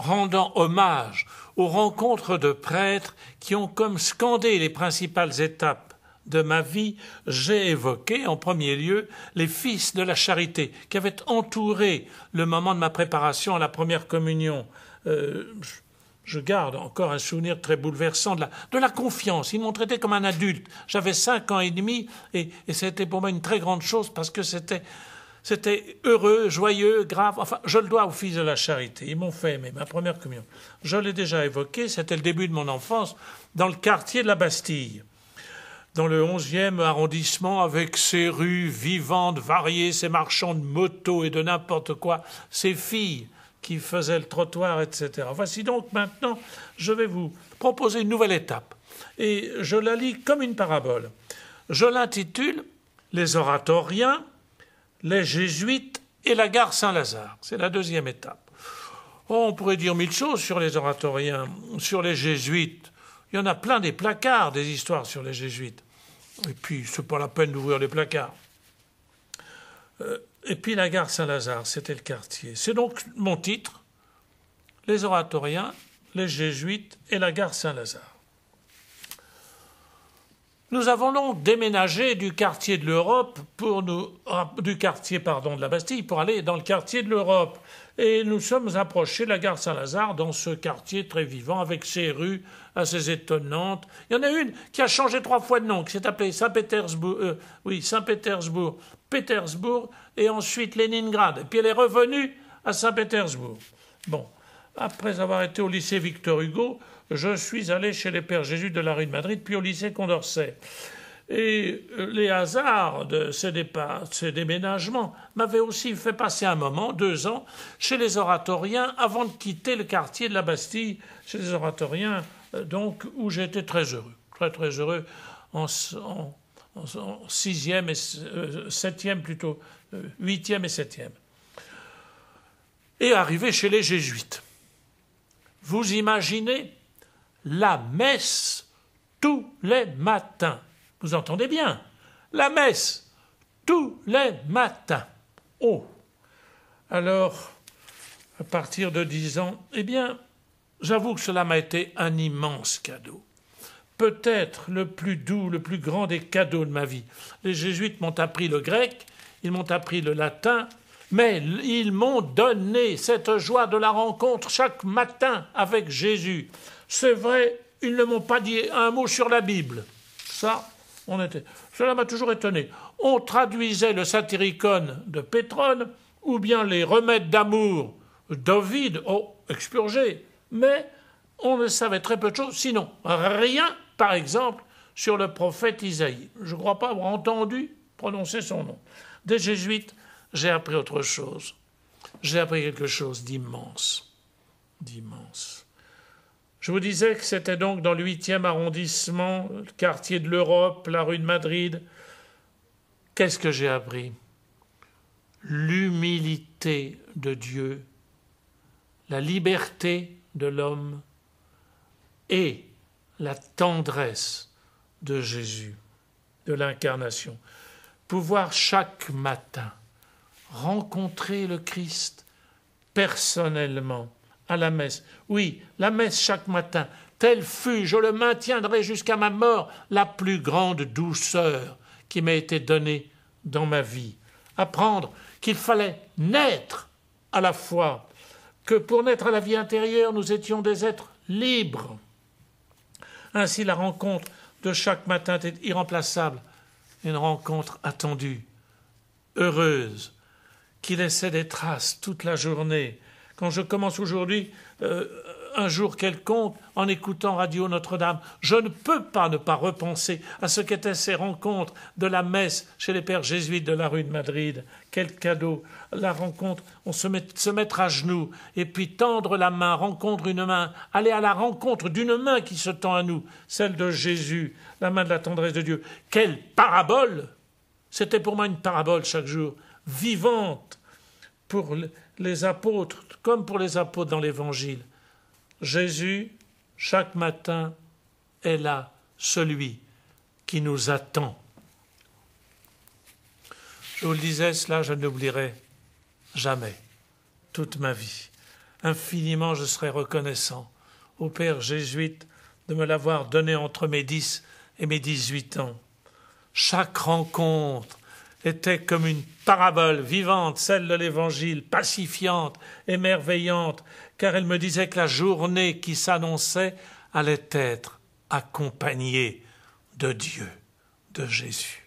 rendant hommage aux rencontres de prêtres qui ont comme scandé les principales étapes de ma vie, j'ai évoqué en premier lieu les fils de la charité qui avaient entouré le moment de ma préparation à la première communion. Je garde encore un souvenir très bouleversant de la confiance. Ils m'ont traité comme un adulte. J'avais 5 ans et demi et c'était pour moi une très grande chose parce que c'était heureux, joyeux, grave. Enfin, je le dois aux fils de la charité. Ils m'ont fait aimer ma première communion. Je l'ai déjà évoqué, c'était le début de mon enfance dans le quartier de la Bastille, dans le 11e arrondissement, avec ses rues vivantes, variées, ses marchands de motos et de n'importe quoi, ses filles qui faisaient le trottoir, etc. Voici donc maintenant, je vais vous proposer une nouvelle étape. Et je la lis comme une parabole. Je l'intitule « Les oratoriens, les jésuites et la gare Saint-Lazare ». C'est la deuxième étape. Oh, on pourrait dire 1000 choses sur les oratoriens, sur les jésuites. Il y en a plein des placards, des histoires sur les jésuites. Et puis, c'est pas la peine d'ouvrir les placards. Et puis la gare Saint-Lazare, c'était le quartier. C'est donc mon titre, les oratoriens, les jésuites et la gare Saint-Lazare. Nous avons donc déménagé du quartier de l'Europe de la Bastille pour aller dans le quartier de l'Europe. Et nous sommes approchés de la gare Saint-Lazare dans ce quartier très vivant avec ses rues assez étonnantes. Il y en a une qui a changé 3 fois de nom, qui s'est appelée Saint-Pétersbourg, Pétersbourg et ensuite Leningrad. Et puis elle est revenue à Saint-Pétersbourg. Bon, après avoir été au lycée Victor Hugo, je suis allé chez les Pères Jésuites de la rue de Madrid, puis au lycée Condorcet. Et les hasards de ces déménagements m'avaient aussi fait passer un moment, 2 ans, chez les oratoriens avant de quitter le quartier de la Bastille, chez les oratoriens, donc, où j'étais très heureux, très très heureux en 6e et 7e plutôt, 8e et 7e. Et arrivé chez les jésuites. Vous imaginez la messe tous les matins. Vous entendez bien, la messe tous les matins. Oh, alors, à partir de 10 ans, eh bien, j'avoue que cela m'a été un immense cadeau. Peut-être le plus doux, le plus grand des cadeaux de ma vie. Les jésuites m'ont appris le grec, ils m'ont appris le latin, mais ils m'ont donné cette joie de la rencontre chaque matin avec Jésus. C'est vrai, ils ne m'ont pas dit un mot sur la Bible. Cela m'a toujours étonné. On traduisait le Satyricon de Pétrone ou bien les remèdes d'amour d'Ovide, expurgés, mais on ne savait très peu de choses, sinon rien, par exemple, sur le prophète Isaïe. Je ne crois pas avoir entendu prononcer son nom. Des jésuites, j'ai appris autre chose. J'ai appris quelque chose d'immense. D'immense. Je vous disais que c'était donc dans le 8e arrondissement, le quartier de l'Europe, la rue de Madrid. Qu'est-ce que j'ai appris? L'humilité de Dieu, la liberté de l'homme et la tendresse de Jésus, de l'incarnation. Pouvoir chaque matin rencontrer le Christ personnellement à la messe. Oui, la messe chaque matin, telle fut, je le maintiendrai jusqu'à ma mort, la plus grande douceur qui m'a été donnée dans ma vie. Apprendre qu'il fallait naître à la foi, que pour naître à la vie intérieure, nous étions des êtres libres. Ainsi, la rencontre de chaque matin était irremplaçable, une rencontre attendue, heureuse, qui laissait des traces toute la journée. Quand je commence aujourd'hui un jour quelconque en écoutant Radio Notre-Dame, je ne peux pas ne pas repenser à ce qu'étaient ces rencontres de la messe chez les pères jésuites de la rue de Madrid. Quel cadeau! La rencontre, on se mettre à genoux et puis tendre la main, rencontre une main, aller à la rencontre d'une main qui se tend à nous, celle de Jésus, la main de la tendresse de Dieu. Quelle parabole! C'était pour moi une parabole chaque jour, vivante, pour les apôtres, comme pour les apôtres dans l'Évangile. Jésus, chaque matin, est là, celui qui nous attend. Je vous le disais, cela, je n'oublierai jamais, toute ma vie. infiniment je serai reconnaissant au père jésuite de me l'avoir donné entre mes 10 et mes 18 ans. Chaque rencontre était comme une parabole vivante, celle de l'Évangile, pacifiante, émerveillante, car elle me disait que la journée qui s'annonçait allait être accompagnée de Dieu, de Jésus.